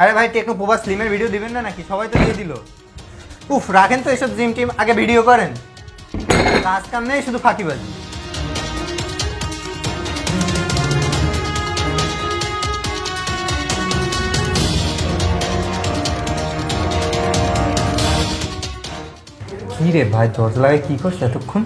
আরে ভাই techno Prabhas স্লিমের video দিবেন না নাকি? সবাই তো দিয়ে দিল। উফ, রাখেন তো এসব জিম টিম, আগে ভিডিও করেন। কাজ কাম নেই, শুধু ফাঁকিবাজি। কি রে ভাই, দরজা লাগে কি করছে এতক্ষণ?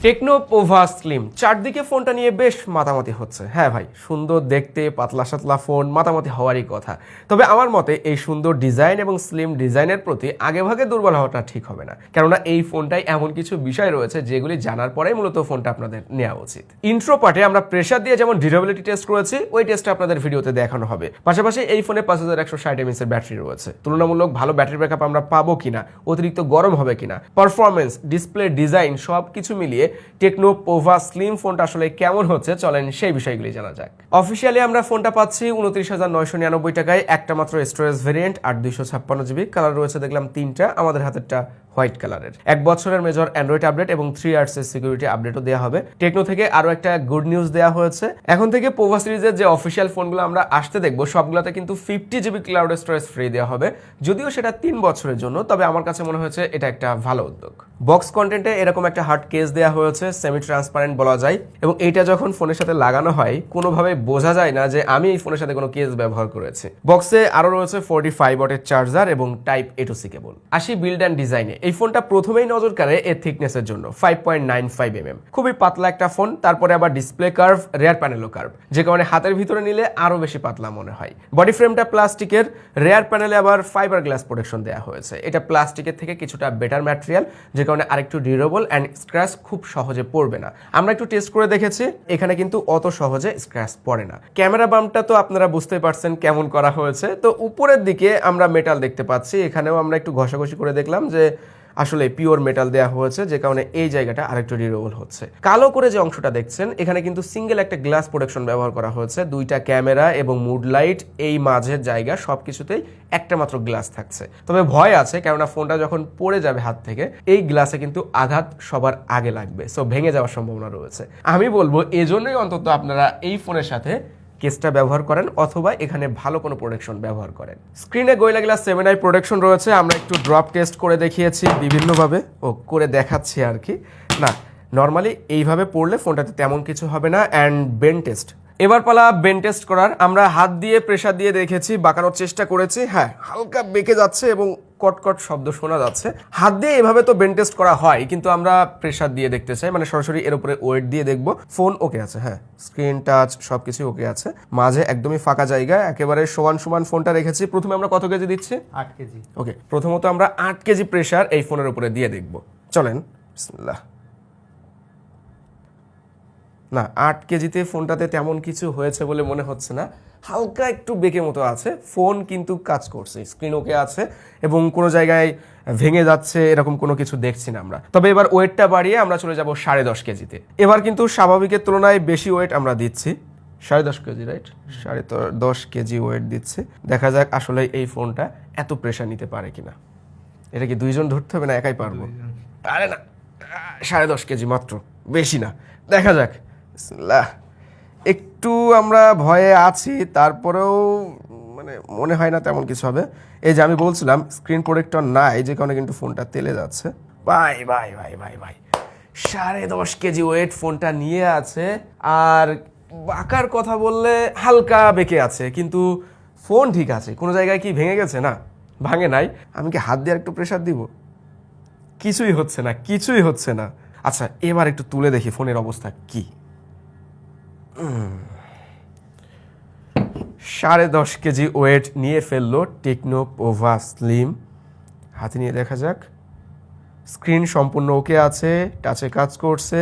টেকনো পোভা স্লিম, চারদিকে ফোনটা নিয়ে বেশ মাতামাতি হচ্ছে। হ্যাঁ ভাই, সুন্দর দেখতে পাতলা সাতলা ফোন, মাতামাতি হওয়ারই কথা। তবে আমার মতে এই সুন্দর ডিজাইন এবং স্লিম ডিজাইনের প্রতি আগেভাগে দুর্বল হওয়াটা ঠিক হবে না, কেননা এই ফোনটাই এমন কিছু বিষয় রয়েছে যেগুলি জানার পরেই মূলত ফোনটা আপনাদের নেওয়া উচিত। ইন্ট্রো পার্টে আমরা প্রেসার দিয়ে যেমন ডিউরেবিলিটি টেস্ট করেছি, ওই টেস্টটা আপনাদের ভিডিওতে দেখানো হবে। পাশাপাশি এই ফোনে 5160 mAh এর ব্যাটারি রয়েছে। তুলনামূলক ভালো ব্যাটারি ব্যাকআপ আমরা পাবো কিনা, অতিরিক্ত গরম হবে কিনা, পারফরমেন্স, ডিসপ্লে, ডিজাইন সব কিছু মিলিয়ে টেকনো পোভা স্লিম ফোনটা আসলে কেমন হচ্ছে চলেন সেই বিষয়গুলি জানা যাক। অফিসিয়ালি আমরা ফোনটা পাচ্ছি 29,999 টাকায়। একটা মাত্র স্টোরেজ ভেরিয়েন্ট, 8/256 GB। কালার রয়েছে দেখলাম তিনটা, আমাদের হাতেরটা হোয়াইট কালারের। 1 বছরের মেজর অ্যান্ড্রয়েড আপডেট এবং 3 ইয়ার্সের সিকিউরিটি আপডেটও দেওয়া হবে। টেকনো থেকে আরও একটা গুড নিউজ দেওয়া হয়েছে। এখন থেকে পোভা সিরিজের যে অফিসিয়াল ফোনগুলো আমরা আসতে দেখবো সবগুলোতে কিন্তু 50 GB ক্লাউড স্টোরেজ ফ্রি দেওয়া হবে, যদিও সেটা 3 বছরের জন্য। তবে আমার কাছে মনে হয়েছে এটা একটা ভালো উদ্যোগ। বক্স কন্টেন্টে এরকম একটা হার্ড কেস দেওয়া হয়েছে, সেমি ট্রান্সপারেন্ট বলা যায়, এবং এইটা যখন ফোনের সাথে লাগানো হয় কোনোভাবে বোঝা যায় না যে আমি এই ফোনের সাথে কোনো কেস ব্যবহার করেছি। বক্সে আরও রয়েছে 45 ওয়াটের চার্জার এবং টাইপ A to C কেবল। আসি বিল্ড অ্যান্ড ডিজাইনে। এই ফোনটা প্রথমেই নজর কাড়ে এর থিকনেসের জন্য 5.95 mm, খুবই পাতলা একটা ফোন। তারপরে আবার ডিসপ্লে কার্ভ, রেয়ার প্যানেলও কার্ভ, যে কারণে হাতের ভিতরে নিলে আরও বেশি পাতলা মনে হয়। বডি ফ্রেমটা প্লাস্টিকের, রেয়ার প্যানেলে আবার ফাইবার গ্লাস প্রোটেকশন দেওয়া হয়েছে। এটা প্লাস্টিকের থেকে কিছুটা বেটার ম্যাটেরিয়াল, যে কারণে আরেকটু ডিউরেবল অ্যান্ড স্ক্র্যাচ খুব সহজে পড়বে না। আমরা একটু টেস্ট করে দেখেছি, এখানে কিন্তু অত সহজে স্ক্র্যাচ পড়ে না। ক্যামেরা বাম্পটা তো আপনারা বুঝতে পারছেন কেমন করা হয়েছে। তো উপরের দিকে আমরা মেটাল দেখতে পাচ্ছি, এখানেও আমরা একটু ঘষাঘষি করে দেখলাম যে আসলে পিওর মেটাল দেওয়া হয়েছে, যে কারণে এই জায়গাটা আরেকটু ডিউরেবল হচ্ছে। কালো করে যে অংশটা দেখছেন এখানে কিন্তু সিঙ্গেল একটা গ্লাস প্রোটেকশন ব্যবহার করা হয়েছে। দুইটা ক্যামেরা এবং মুড লাইট, এই মাঝের জায়গা সবকিছুতেই একটা মাত্র গ্লাস থাকছে। তবে ভয় আছে, কেননা ফোনটা যখন পড়ে যাবে হাত থেকে এই গ্লাসে কিন্তু আঘাত সবার আগে লাগবে, সো ভেঙে যাওয়ার সম্ভাবনা রয়েছে। আমি বলবো এজন্যই অন্তত আপনারা এই ফোনের সাথে কেসটা ব্যবহার করেন, অথবা এখানে ভালো কোনো প্রোটেকশন ব্যবহার করেন। স্ক্রিনে গোরিলা গ্লাস 7i প্রোটেকশন রয়েছে। আমরা একটু ড্রপ টেস্ট করে দেখিয়েছি বিভিন্নভাবে, করে দেখাচ্ছি আর কি। না, নর্মালি এইভাবে পড়লে ফোনটাতে তেমন কিছু হবে না। অ্যান্ড বেন টেস্ট, এবার পালা বেন টেস্ট করার। আমরা হাত দিয়ে প্রেসার দিয়ে দেখেছি, বাঁকানোর চেষ্টা করেছি, হ্যাঁ হালকা বেঁকে যাচ্ছে এবং কটকট শব্দ শোনা যাচ্ছে। হাত দিয়ে এভাবে তো বেন টেস্ট করা হয়, কিন্তু আমরা প্রেসার দিয়ে দেখতে চাই, মানে সরাসরি এর উপরে ওয়েট দিয়ে দেখবো। ফোন ওকে আছে, হ্যাঁ স্ক্রিন টাচ সবকিছু ওকে আছে। মাঝে একদমই ফাঁকা জায়গা, একেবারে সমান সমান ফোনটা রেখেছি। প্রথমে আমরা কত কেজি দিচ্ছি? 8 কেজি। ওকে, প্রথমত আমরা 8 কেজি প্রেসার এই ফোনের উপরে দিয়ে দেখবো। চলেন, বিসমিল্লাহ। না, 8 কেজিতে ফোনটাতে তেমন কিছু হয়েছে বলে মনে হচ্ছে না, হালকা একটু বেঁকে মতো আছে। ফোন কিন্তু কাজ করছে, স্ক্রিন ওকে আছে এবং কোনো জায়গায় ভেঙে যাচ্ছে এরকম কোনো কিছু দেখছি না আমরা। তবে এবার ওয়েটটা বাড়িয়ে আমরা চলে যাব 10.5 কেজিতে। এবার কিন্তু স্বাভাবিকের তুলনায় বেশি ওয়েট আমরা দিচ্ছি, 10.5 কেজি, রাইট? 10.5 কেজি ওয়েট দিচ্ছি। দেখা যাক আসলে এই ফোনটা এত প্রেশার নিতে পারে কিনা। এটা কি দুইজন ধরতে হবে না একাই পারবো? আরে না, 10.5 কেজি মাত্র, বেশি না। দেখা যাক, বিসমিল্লাহ। একটু আমরা ভয়ে আছি, তারপরেও মানে মনে হয় না তেমন কিছু হবে। এই যে আমি বলছিলাম স্ক্রিন প্রোটেক্টর নাই, যে কারণে কিন্তু ফোনটা তেলে যাচ্ছে। ভাই ভাই ভাই ভাই ভাই 10.5 কেজি ওয়েট ফোনটা নিয়ে আছে। আর বাঁকার কথা বললে হালকা বেঁকে আছে, কিন্তু ফোন ঠিক আছে। কোনো জায়গায় কি ভেঙে গেছে? না, ভাঙে নাই। আমি কি হাত দিয়ে একটু প্রেসার দিব? কিছুই হচ্ছে না, কিছুই হচ্ছে না। আচ্ছা, এবার একটু তুলে দেখি ফোনের অবস্থা কি। 10.5 কেজি ওয়েট নিয়ে ফেললো টেকনো পোভা স্লিম। হাতে নিয়ে দেখা যাক। স্ক্রিন সম্পূর্ণ ওকে আছে, টাচে কাজ করছে,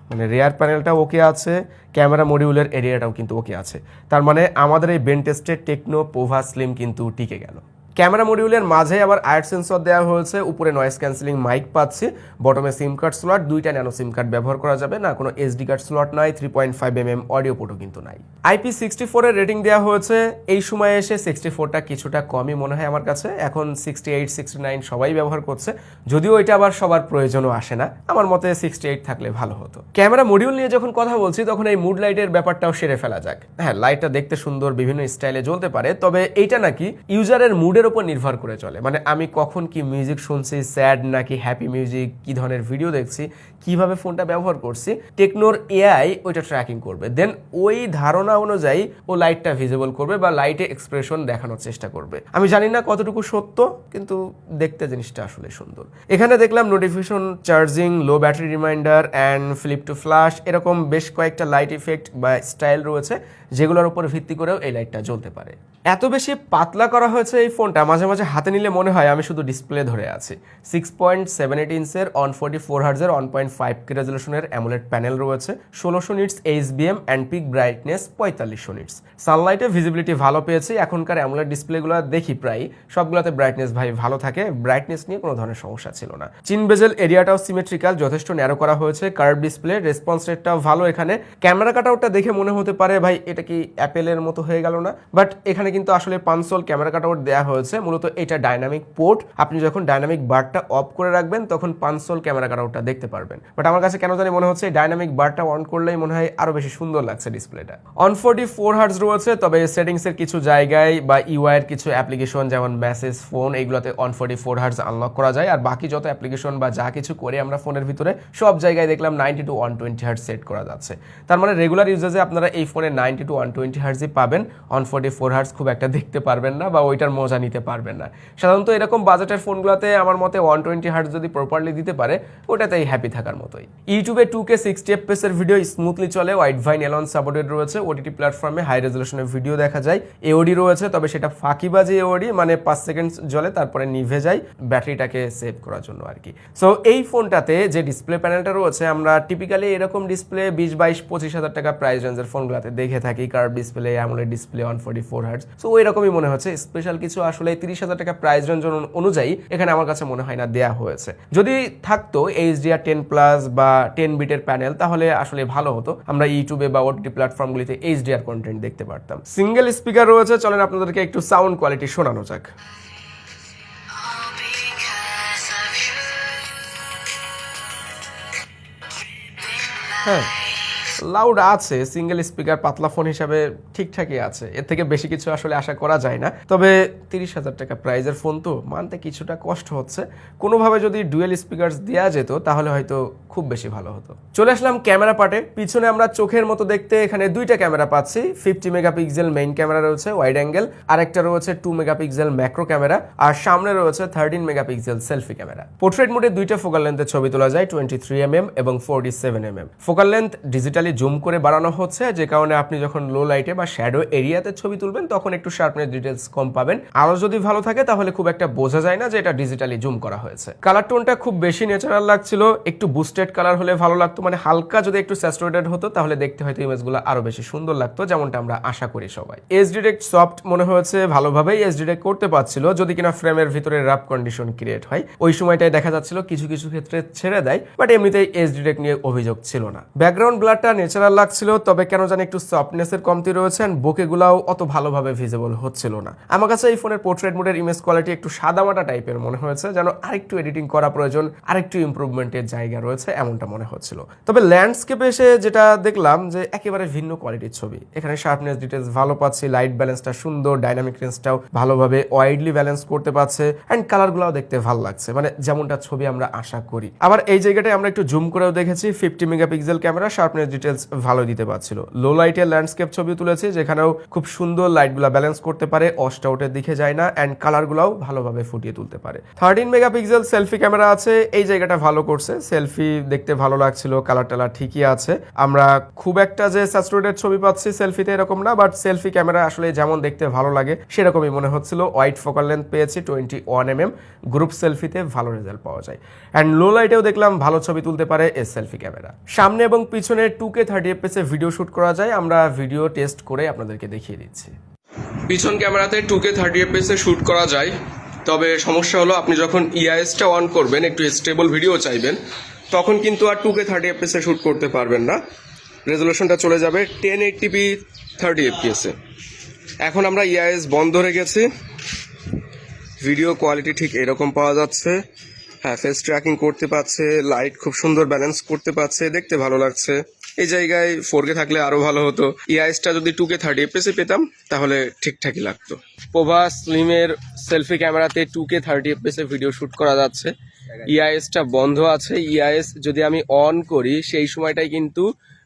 মানে রেয়ার প্যানেলটা ওকে আছে, ক্যামেরা মডিউলের এরিয়াটাও কিন্তু ওকে আছে। তার মানে আমাদের এই বেন টেস্টে টেকনো পোভা স্লিম কিন্তু টিকে গেল। ক্যামেরা মডিউলের মাঝে আবার আয়ার সেন্সর দেওয়া হয়েছে, উপরে নয়েজ ক্যান্সেলিং মাইক পাচ্ছি, বটমে সিম কার্ড স্লট, 2টা ন্যানো সিম কার্ড ব্যবহার করা যাবে না, কোনো এসডি কার্ড স্লট নাই, 3.5mm অডিও পোর্টও কিন্তু নাই। IP64 এর রেটিং দেওয়া হয়েছে, এই সময়ে এসে 64টা কিছুটা কমই মনে হয় আমার কাছে, এখন 68 69 সবাই ব্যবহার করছে, যদিও এটা আবার সবার প্রয়োজনও আসে না, আমার মতে 68 থাকলে ভালো হতো। ক্যামেরা মডিউল নিয়ে যখন কথা বলছি তখন এই মুড লাইটের ব্যাপারটাও সেরে ফেলা যাক। হ্যাঁ, লাইটটা দেখতে সুন্দর, বিভিন্ন স্টাইলে জ্বলতে পারে, তবে এইটা নাকি ইউজারের মুডের উপর নির্ভর করে চলে, মানে আমি কখন কি মিউজিক শুনছি, স্যাড নাকি হ্যাপি মিউজিক, কি ধরনের ভিডিও দেখছি, কিভাবে ফোনটা ব্যবহার করছি, টেকনোর এআই ওইটা ট্র্যাকিং করবে, দেন ওই ধারণা অনুযায়ী ও লাইটটা ভিজিবল করবে বা লাইটে এক্সপ্রেশন দেখানোর চেষ্টা করবে। আমি জানি না কতটুকু সত্য, কিন্তু দেখতে জিনিসটা আসলে সুন্দর। এখানে দেখলাম notification, charging, low battery reminder and flip to flash, এরকম বেশ কয়েকটা লাইট ইফেক্ট বা স্টাইল রয়েছে যেগুলোর উপর ভিত্তি করেও এই লাইটটা জ্বলতে পারে। এত বেশি পাতলা করা হয়েছে এই ফোনটা, মাঝে মাঝে হাতে নিলে মনে হয় আমি শুধু ডিসপ্লে ধরে আছি। 6.78 ইঞ্চের 144 হার্জের 1.5K রেজলিউশনের অ্যামোলেড প্যানেল রয়েছে, 1600 nits HBM and peak brightness 4500 nits. সানলাইটে ভিজিবিলিটি ভালো পেয়েছি, এখনকার অ্যামোলেড ডিসপ্লেগুলো দেখি প্রায় সবগুলোতে ব্রাইটনেস ভালো থাকে, ব্রাইটনেস নিয়ে কোনো ধরনের সমস্যা ছিল না। চিন বেজেল এরিয়াটাও সিমেট্রিক্যাল, যথেষ্ট ন্যারো করা হয়েছে, কার্ভ ডিসপ্লে, রেসপন্স রেটটাও ভালো। এখানে ক্যামেরা কাটআউটটা দেখে মনে হতে পারে ভাই এটা কি অ্যাপেলের মতো হয়ে গেল না, বাট এখানে কিন্তু আসলে 5 ক্যামেরা কাটআউট দেওয়া হয়েছে, মূলত এটা ডাইনামিক পোর্ট, আপনি যখন ডাইনামিক বারটা অফ করে রাখবেন তখন 5 ক্যামেরা কাটআউটটা দেখতে পারবেন, বাট আমার কাছে কেন জানি মনে হচ্ছে ডাইনামিক বারটা অন করলেই মনে হয় আরো বেশি সুন্দর লাগছে ডিসপ্লেটা। 144 হার্টজ রয়েছে, তবে সেটিংস এর কিছু জায়গায় বা ইউআই এর কিছু অ্যাপ্লিকেশন যেমন মেসেজ, ফোন, এইগুলোতে 144 হার্টজ আনলক করা যায়, আর বাকি যত অ্যাপ্লিকেশন বা যা কিছু করে আমরা ফোনের ভিতরে সব জায়গায় দেখলাম 90 to 120 হার্টজ সেট করা যাচ্ছে। তার মানে রেগুলার ইউজেজে আপনারা এই ফোনে 90 to 120 হার্টজই পাবেন, 144 হার্টজ খুব একটা দেখতে পারবেন না বা ওইটার মজা নিতে পারবেন না। সাধারণত এরকম বাজেটের ফোনগুলোতে আমার মতে 120 হার্টজ যদি প্রপারলি দিতে পারে ওটাতেই হ্যাপি থাকার মতোই। ইউটিউবে 2K 60 FPS এর ভিডিও স্মুথলি চলে, ওয়াইড ভাইন এলন সাপোর্টেড রয়েছে, ওটিটি প্ল্যাটফর্মে হাই রেজলিউশনের ভিডিও দেখা যায়, এওডি রয়েছে, তবে সেটা ফাঁকিবাজি এওডি, মানে 5 সেকেন্ড জ্বলে তারপরে নিভে যায় ব্যাটারিটাকে সেভ করার জন্য আর কি। সো এই ফোনটাতে যে ডিসপ্লে প্যানেলটা রয়েছে, আমরা টিপিক্যালি এরকম ডিসপ্লে 20-22-25 হাজার টাকা প্রাইস রেঞ্জের ফোনগুলোতে দেখে থাকি, curve display, AMOLED display, 144 hertz, so ওই রকমই মনে হচ্ছে। স্পেশাল কিছু আসলে 30,000 টাকা প্রাইস রেঞ্জ অনুযায়ী এখানে আমার কাছে মনে হয় না দেয়া হয়েছে। যদি থাকতো HDR10+ বা 10 বিটের প্যানেল তাহলে আসলে ভালো হতো, আমরা ইউটিউবে বা ওটিটি প্ল্যাটফর্মগুলিতে HDR কন্টেন্ট দেখতে পারতাম। সিঙ্গেল স্পিকার রয়েছে, চলেন আপনাদেরকে একটু সাউন্ড কোয়ালিটি শোনানো যাক। হ্যাঁ, লাউড আছে, সিঙ্গেল স্পিকার, পাতলা ফোন হিসাবে ঠিকঠাকই আছে, এর থেকে বেশি কিছু আসলে আশা করা যায় না। তবে 30,000 টাকা প্রাইজের ফোন তো মানতে কিছুটা কষ্ট হচ্ছে, কোনোভাবে যদি ডুয়েল স্পিকার দেওয়া যেত তাহলে হয়তো খুব বেশি ভালো হতো। চলে আসলাম ক্যামেরা পার্টে। পিছনে আমরা চোখের মতো দেখতে এখানে 2টা ক্যামেরা পাচ্ছি, 50 মেগাপিক্সেল মেইন ক্যামেরা রয়েছে ওয়াইড অ্যাঙ্গেল, আরেকটা রয়েছে 2 মেগাপিক্সেল ম্যাক্রো ক্যামেরা, আর সামনে রয়েছে 13 মেগাপিক্সেল সেলফি ক্যামেরা। পোর্ট্রেট মোডে 2টা ফোকাল লেন্থে ছবি তোলা যায়, 23mm এবং 47mm। Focal length digitally zoom করে বাড়ানো হচ্ছে, যে কারণে আপনি যখন লো লাইটে বা শ্যাডো এরিয়াতে ছবি তুলবেন তখন একটু শার্পনেস ডিটেলস কম পাবেন। আলো যদি ভালো থাকে তাহলে খুব একটা বোঝা যায় না যে এটা ডিজিটালি জুম করা হয়েছে। কালার টোনটা খুব বেশি ন্যাচারাল লাগছিল, একটু বুস্টেড কালার হলে ভালো লাগতো, মানে হালকা যদি একটু স্যাচুরেটেড হতো তাহলে দেখতে হয়তো ইমেজগুলো আরো বেশি সুন্দর লাগতো, যেমনটা আমরা আশা করি সবাই। এজ ডিরেক্ট সফট মনে হয়েছে, ভালোভাবেই এজ ডিরেক্ট করতে পারছিল, যদি কিনা ফ্রেমের ভিতরে রাফ কন্ডিশন ক্রিয়েট হয়, ওই সময়টাই দেখা যাচ্ছিল কিছু কিছু ক্ষেত্রে ছেড়ে দেয়, বাট এমনিতেই এজ ডিরেক্ট নিয়ে অভিযোগ ছিল না। ব্যাকগ্রাউন্ড ব্লারটা ন্যাচারাল লাগছিল, তবে কেন জানি একটু সফটনেসের কমতি রয়েছে, এন্ড বোকেগুলাও অত ভালোভাবে ভিজিবল হচ্ছিল না। আমার কাছে এই ফোনের পোর্ট্রেট মোডের ইমেজ কোয়ালিটি একটু সাদামাটা টাইপের মনে হয়েছে, যেন আরেকটু এডিটিং করা প্রয়োজন, আরেকটু ইমপ্রুভমেন্টের জায়গা রয়েছে এমনটা মনে হচ্ছিল। তবে ল্যান্ডস্কেপে এসে যেটা দেখলাম যে একেবারে ভিন্ন কোয়ালিটির ছবি, এখানে শার্পনেস ডিটেলস ভালো পাচ্ছি, লাইট ব্যালেন্সটা সুন্দর, ডাইনামিক রেঞ্জটাও ভালোভাবে ওয়াইডলি ব্যালেন্স করতে পারছে, এন্ড কালারগুলোও দেখতে ভালো লাগছে, মানে যেমনটা ছবি আমরা আশা করি। আবার এই জায়গাটায় আমরা একটু জুম করেও দেখেছি, 50 মেগাপিক্সেল ক্যামেরা, শার্পনেস ডিটেলস ভালো দিতে পারছিল। লো লাইটে ল্যান্ডস্কেপ ছবি তুলেছি, যেখানেও খুব সুন্দর লাইটগুলো ব্যালেন্স করতে পারে, অস্ট আউটের দিকে যায় না, এন্ড কালারগুলোও ভালোভাবে ফুটিয়ে তুলতে পারে। 13 মেগাপিক্সেল সেলফি ক্যামেরা আছে, এই জায়গাটা ভালো করছে, সেলফি দেখতে ভালো লাগছিল, কালার টালার ঠিকই আছে। আমরা খুব একটা যে স্যাচুরেটেড ছবি পাচ্ছি সেলফিতে এরকম না, বাট সেলফি ক্যামেরা আসলে যেমন দেখতে ভালো লাগে সেরকমই মনে হচ্ছিল। ওয়াইড ফোকাল লেন্থ পেয়েছি 21mm, গ্রুপ সেলফিতে ভালো রেজাল্ট পাওয়া যায়, এন্ড লো লাইটেও দেখলাম ভালো ছবি তুলতে পারে এই সেলফি ক্যামেরা। সামনে এবং পিছনে 2K 30 FPS ভিডিও শুট করা যায়, আমরা ভিডিও টেস্ট করে আপনাদেরকে দেখিয়ে দিচ্ছি। পিছন ক্যামেরাতে 2K 30fps এ শ্যুট করা যায়, তবে সমস্যা হলো আপনি যখন ইআইএসটা অন করবেন, একটু স্টেবল ভিডিও চাইবেন, তখন কিন্তু আর 2K 30fps এ শ্যুট করতে পারবেন না। রেজলিউশনটা চলে যাবে 1080p 30fps এ। এখন আমরা ইআইএস বন্ধ রেখেছি, ভিডিও কোয়ালিটি ঠিক এরকম পাওয়া যাচ্ছে। হ্যাঁ, ফেস ট্র্যাকিং করতে পারছে, লাইট খুব সুন্দর ব্যালেন্স করতে পারছে, দেখতে ভালো লাগছে। এই জায়গায় 4K থাকলে আরও ভালো হতো। ইআইএসটা যদি 2K 30fps এ পেতাম তাহলে ঠিকঠাকই লাগতো। পোভা স্লিমের সেলফি ক্যামেরাতে 2K 30fps এ ভিডিও শ্যুট করা যাচ্ছে। ইআইএসটা বন্ধ আছে। ইআইএস যদি আমি অন করি সেই সময়টাই কিন্তু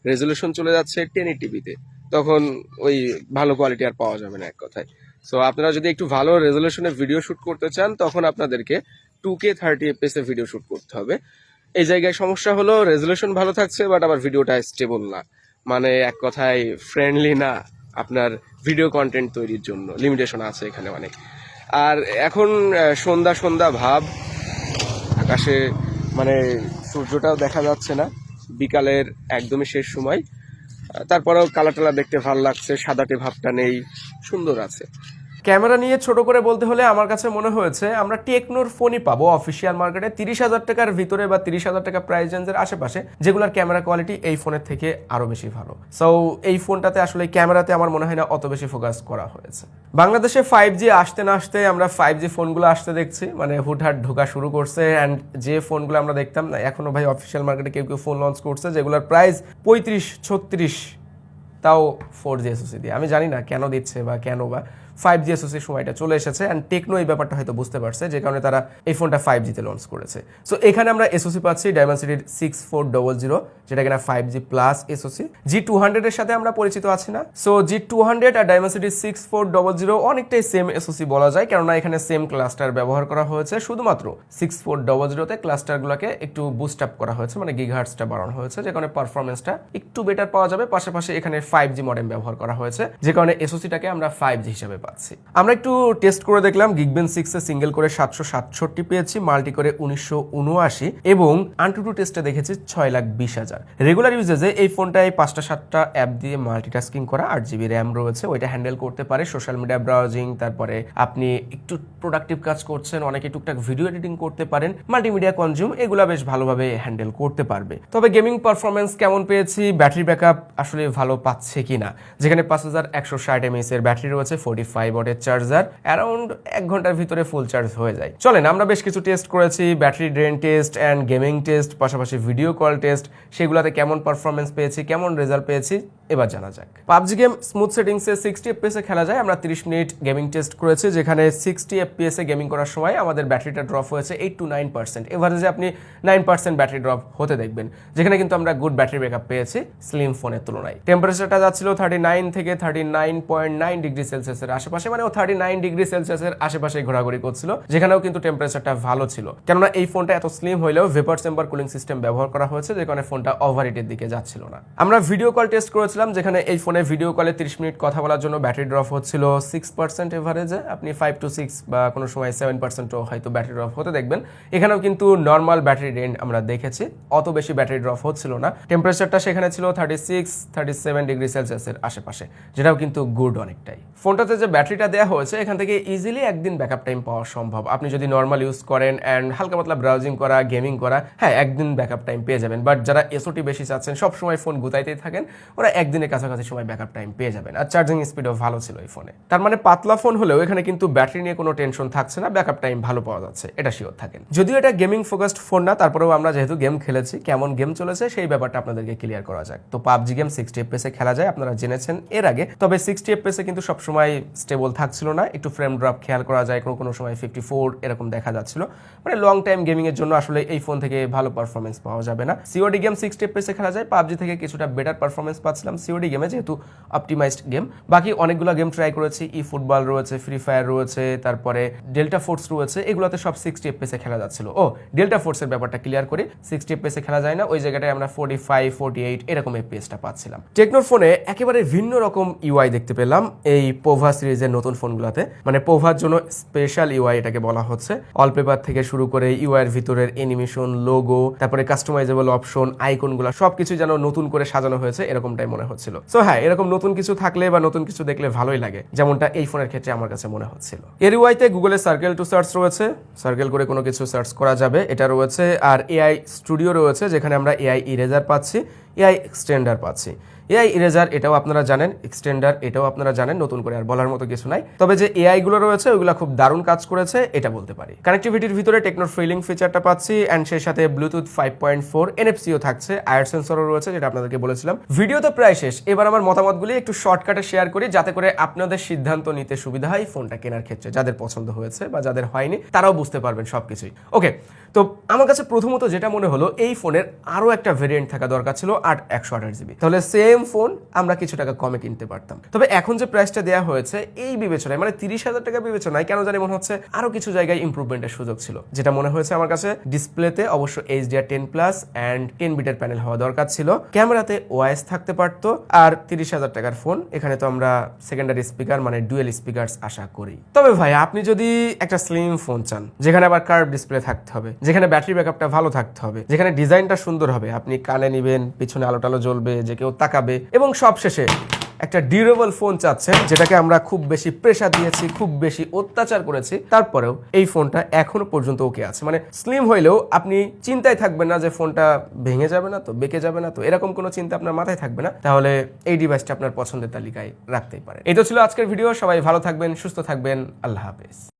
রেজলিউশন চলে যাচ্ছে 1080p-তে, তখন ওই ভালো কোয়ালিটি আর পাওয়া যাবে না এক কথায়। সো আপনারা যদি একটু ভালো রেজলিউশনে ভিডিও শ্যুট করতে চান তখন আপনাদেরকে 2K 30fps এ ভিডিও শ্যুট করতে হবে। এই জায়গায় সমস্যা হলো রেজলিউশন ভালো থাকছে বাট আবার ভিডিওটা স্টেবল না, মানে এক কথায় ফ্রেন্ডলি না আপনার ভিডিও কন্টেন্ট তৈরির জন্য। লিমিটেশন আছে এখানে অনেক। আর এখন সন্ধ্যা সন্ধ্যা ভাব, আকাশে মানে সূর্যটাও দেখা যাচ্ছে না, বিকালের একদমই শেষ সময়। তারপরেও কালা টালা দেখতে ভালো লাগছে, সাদাটে ভাবটা নেই, সুন্দর আছে। ক্যামেরা নিয়ে ছোট করে বলতে হলে আমার কাছে মনে হয়েছে আমরা টেকনোর ফোনই পাবো অফিসিয়াল মার্কেটে 30,000 টাকার ভিতরে বা 30,000 টাকা প্রাইস রেঞ্জের আশেপাশে, যেগুলোর ক্যামেরা কোয়ালিটি এই ফোনের থেকে আরো বেশি ভালো। সো এই ফোনটাতে আসলে ক্যামেরাতে আমার মনে হয় না অত বেশি ফোকাস করা হয়েছে। বাংলাদেশে 5G আসতে না আসতে আমরা 5G ফোনগুলো আসতে দেখছি, মানে হুটহাট ঢোকা শুরু করছে। অ্যান্ড যে ফোনগুলো আমরা দেখতাম না, এখনো ভাই অফিসিয়াল মার্কেটে কেউ কেউ ফোন লঞ্চ করছে যেগুলোর প্রাইস 35-36, তাও 4G SoC দিয়ে। আমি জানি না কেন দিচ্ছে বা কেন বা 5G SoC সময়টা চলে এসেছে। অ্যান্ড টেকনো এই ব্যাপারটা হয়তো বুঝতে পারছে, যে কারণে তারা এই ফোনটা 5G-তে লঞ্চ করেছে। সো এখানে আমরা SoC পাচ্ছি ডায়মেনসিটির 6400, যেটা কিনা 5G প্লাস SoC। G200 এর সাথে আমরা পরিচিত আছি না, সো G200 আর ডায়মেনসিটির 6400 অনেকটাই সেম SoC বলা যায়, কেননা এখানে সেম ক্লাস্টার ব্যবহার করা হয়েছে। শুধুমাত্র 6400-তে ক্লাস্টারগুলোকে একটু বুস্ট আপ করা হয়েছে, মানে গিগাহার্টসটা বাড়ানো হয়েছে, যে কারণে পারফরমেন্সটা একটু বেটার পাওয়া যাবে। পাশাপাশি এখানে 5G মডেম ব্যবহার করা হয়েছে, যে কারণে SoC-টাকে আমরা 5G হিসেবে পাচ্ছি। আমরা একটু টেস্ট করে দেখলাম, গিগবেন 6-এ সিঙ্গেল করে 767 পেয়েছি, মাল্টি করে 1979 এবং আনটুটু টেস্টে দেখেছি 6,20,000। রেগুলার ইউজেজে এই ফোনটায় 5-7টা অ্যাপ দিয়ে মাল্টিটাস্কিং করা, 8GB র্যাম রয়েছে, ওইটা হ্যান্ডেল করতে পারে। সোশ্যাল মিডিয়া ব্রাউজিং, তারপরে আপনি একটু প্রোডাক্টিভ কাজ করছেন, অনেকে টুকটাক ভিডিও এডিটিং করতে পারেন, মাল্টিমিডিয়া কনজিউম, এগুলা বেশ ভালোভাবে হ্যান্ডেল করতে পারবে। তবে গেমিং পারফরমেন্স কেমন পেয়েছি, ব্যাটারি ব্যাকআপ আসলে ভালো পাচ্ছে কিনা, যেখানে 5160 mAh এর ব্যাটারি রয়েছে, 45 ওয়াটের চার্জার, অ্যারাউন্ড 1 ঘন্টার ভিতরে ফুল চার্জ হয়ে যায়। চলেন আমরা বেশ কিছু টেস্ট করেছি, battery drain test and gaming test, পাশাপাশি ভিডিও কল টেস্ট, সেগুলোতে কেমন পারফরমেন্স পেয়েছি, কেমন রেজাল্ট পেয়েছি এবার জানা যাক। পাবজি গেম স্মুথ সেটিংসে 60 FPS এ খেলা যায়। আমরা 30 মিনিট গেমিং টেস্ট করেছি, যেখানে 60 FPS এ গেমিং করার সময় আমাদের ব্যাটারিটা ড্রপ হয়েছে 8 to 9%। এভারেজে আপনি 9% ব্যাটারি ড্রপ হতে দেখবেন, যেখানে কিন্তু আমরা গুড ব্যাটারি ব্যাকআপ পেয়েছি স্লিম ফোনের তুলনায়। টেম্পারেচারটা যাচ্ছিল 39 থেকে 39.9 ডিগ্রি সেলসিয়াসের আশেপাশে, মানে ও 39 ডিগ্রি সেলসিয়াসের আশেপাশে ঘোরাঘুরি করছিল, যেখানেও কিন্তু টেম্পারেচারটা ভালো ছিল। কেননা এই ফোনটা এত স্লিম হইলেও ভেপার চেম্বার কুলিং সিস্টেম ব্যবহার করা হয়েছে, যে কারণে ফোনটা ওভারহিটের দিকে যাচ্ছিল না। আমরা ভিডিও কল টেস্ট করেছিলাম, যেখানে এই ফোনে ভিডিও কলে 30 মিনিট কথা বলার জন্য ব্যাটারি ড্রপ হচ্ছিল 6% এভারেজে। আপনি 5 to 6 বা কোনো সময় 7%ও হয়তো ব্যাটারি ড্রপ হতে দেখবেন। এখানেও কিন্তু নর্মাল ব্যাটারি রেঞ্জ আমরা দেখেছি, অত বেশি ব্যাটারি ড্রপ হচ্ছিল না। টেম্পারেচারটা সেখানে ছিল 36-37 ডিগ্রি সেলসিয়াসের আশেপাশে, যেটাও কিন্তু গুড অনেকটাই। ফোনটাতে যে ব্যাটারিটা দেওয়া হয়েছে, এখান থেকে ইজিলি একদিন ব্যাকআপ টাইম পাওয়া সম্ভব। আপনি যদি নর্মাল ইউজ করেন অ্যান্ড হালকা পাতলা ব্রাউজিং করা, গেমিং করা, হ্যাঁ একদিন ব্যাকআপ টাইম পেয়ে যাবেন। বাট যারা এসওটি বেশি চাচ্ছেন, সবসময় ফোন গুতাইতেই থাকেন, ওরা একদিনের কাছাকাছি সময় ব্যাকআপ টাইম পেয়ে যাবেন। আর চার্জিং স্পিডও ভালো ছিল এই ফোনে। তার মানে পাতলা ফোন হলেও এখানে কিন্তু ব্যাটারি নিয়ে কোনো টেনশন থাকছে না, ব্যাকআপ টাইম ভালো পাওয়া যাচ্ছে, এটা শিওর থাকেন। যদিও এটা গেমিং ফোকাসড ফোন না, তারপরেও আমরা যেহেতু গেম খেলেছি, কেমন গেম চলেছে সেই ব্যাপারটা আপনাদেরকে ক্লিয়ার করা যাক। তো পাবজি গেম 60 FPS এ খেলা যায়, আপনারা জেনেছেন এর আগে। তবে 60 FPS এ কিন্তু সবসময় স্টেবল থাকছিল না, একটু ফ্রেম ড্রপ খেয়াল করা যায়, কোনো সময় 54 এরকম দেখা যাচ্ছিল। মানে লং টাইম গেমিং এর জন্য আসলে এই ফোন থেকে ভালো পারফরমেন্স পাওয়া যাবে না। সিওডি গেম 60 FPS এ খেলা যায়, পাবজি থেকে কিছুটা বেটার পারফরমেন্স পাচ্ছিলাম সিওডি গেমে, যেহেতু অপটিমাইজড গেম। বাকি অনেকগুলো গেম ট্রাই করেছি, ই ফুটবল রয়েছে, ফ্রি ফায়ার রয়েছে, তারপরে ডেল্টা ফোর্স রয়েছে, এগুলোতে সব 60 FPS এ খেলা যাচ্ছিল। ও ডেল্টা ফোর্সের ব্যাপারটা ক্লিয়ার করি, 60 FPS এ খেলা যায় না, ওই জায়গাটায় আমরা 45-48 এরকম FPS টা পাচ্ছিলাম। টেকনোর ফোনে একেবারে ভিন্ন রকম ইউআই দেখতে পেলাম এই পোভা সিরিজ সিরিজের নতুন ফোনগুলোতে, মানে পোভার জন্য স্পেশাল ইউআই এটাকে বলা হচ্ছে। ওয়ালপেপার থেকে শুরু করে ইউআই এর ভিতরের অ্যানিমেশন, লোগো, তারপরে কাস্টমাইজেবল অপশন, আইকনগুলো সবকিছু যেন নতুন করে সাজানো হয়েছে এরকমটাই মনে হচ্ছিল। সো হ্যাঁ, এরকম নতুন কিছু থাকলে বা নতুন কিছু দেখলে ভালোই লাগে, যেমনটা এই ফোনের ক্ষেত্রে আমার কাছে মনে হচ্ছিল। এর ইউআইতে গুগলের সার্কেল টু সার্চ রয়েছে, সার্কেল করে কোনো কিছু সার্চ করা যাবে এটা রয়েছে। আর এআই স্টুডিও রয়েছে, যেখানে আমরা এআই ইরেজার পাচ্ছি, এআই এক্সটেন্ডার পাচ্ছি। এআই ইরেজার এটাও আপনারা জানেন, এক্সটেন্ডার এটাও আপনারা জানেন, নতুন করে আর বলার মতো কিছু নাই। তবে যে এআই গুলো রয়েছে ওইগুলো খুব দারুণ কাজ করেছে এটা বলতে পারি। কানেক্টিভিটির ভিতরে টেকনোর ফ্রিলিং ফিচারটা পাচ্ছি, অ্যান্ড সেই সাথে ব্লুটুথ 5.4 এনএফসিও থাকছে, আয়ার সেন্সরও রয়েছে, যেটা আপনাদেরকে বলেছিলাম। ভিডিও তো প্রায় শেষ, এবার আমার মতামতগুলি একটু শর্টকাটে শেয়ার করি, যাতে করে আপনাদের সিদ্ধান্ত নিতে সুবিধা হয় ফোনটা কেনার ক্ষেত্রে। যাদের পছন্দ হয়েছে বা যাদের হয়নি তারাও বুঝতে পারবেন সবকিছুই। ওকে, তো আমার কাছে প্রথমত যেটা মনে হলো, এই ফোনের আরো একটা ভেরিয়েন্ট থাকা দরকার ছিল 128GB, তাহলে সেম ফোন আমরা কিছু টাকা কমে কিনতে পারতাম। তবে এখন যে প্রাইসটা দেওয়া হয়েছে এই বিবেচনায়, মানে 30,000 টাকা বিবেচনায়, কেন জানি মনে হচ্ছে আরো কিছু জায়গায় ইমপ্রুভমেন্টের সুযোগ ছিল। যেটা মনে হয়েছে আমার কাছে, ডিসপ্লেতে অবশ্য HDR10+ অ্যান্ড 10 বিটের প্যানেল হওয়া দরকার ছিল, ক্যামেরাতে ওআইএস থাকতে পারতো, আর 30,000 টাকার ফোন, এখানে তো আমরা সেকেন্ডারি স্পিকার মানে ডুয়েল স্পিকারস আশা করি। তবে ভাই, আপনি যদি একটা স্লিম ফোন চান, যেখানে আবার কার্ভ ডিসপ্লে থাকতে হবে, যেখানে ব্যাটারি ব্যাকআপটা ভালো থাকতে হবে, যেখানে ডিজাইনটা সুন্দর হবে, আপনি কানে নিবেন, পিছনে আলো টালো জ্বলবে, যে কেউ তাকাবে, এবং সবশেষে একটা ডিউরেবল ফোন চাচ্ছেন, যেটাকে আমরা খুব বেশি প্রেসার দিয়েছি, খুব বেশি অত্যাচার করেছি, তারপরেও এই ফোনটা এখনো পর্যন্ত ওকে আছে। মানে স্লিম হইলেও আপনি চিন্তায় থাকবেন না যে ফোনটা ভেঙে যাবে না তো, বেঁকে যাবে না তো, এরকম কোনো চিন্তা আপনার মাথায় থাকবে না, তাহলে এই ডিভাইসটা আপনার পছন্দের তালিকায় রাখতেই পারেন। এই তো ছিল আজকের ভিডিও। সবাই ভালো থাকবেন, সুস্থ থাকবেন, আল্লাহ হাফেজ।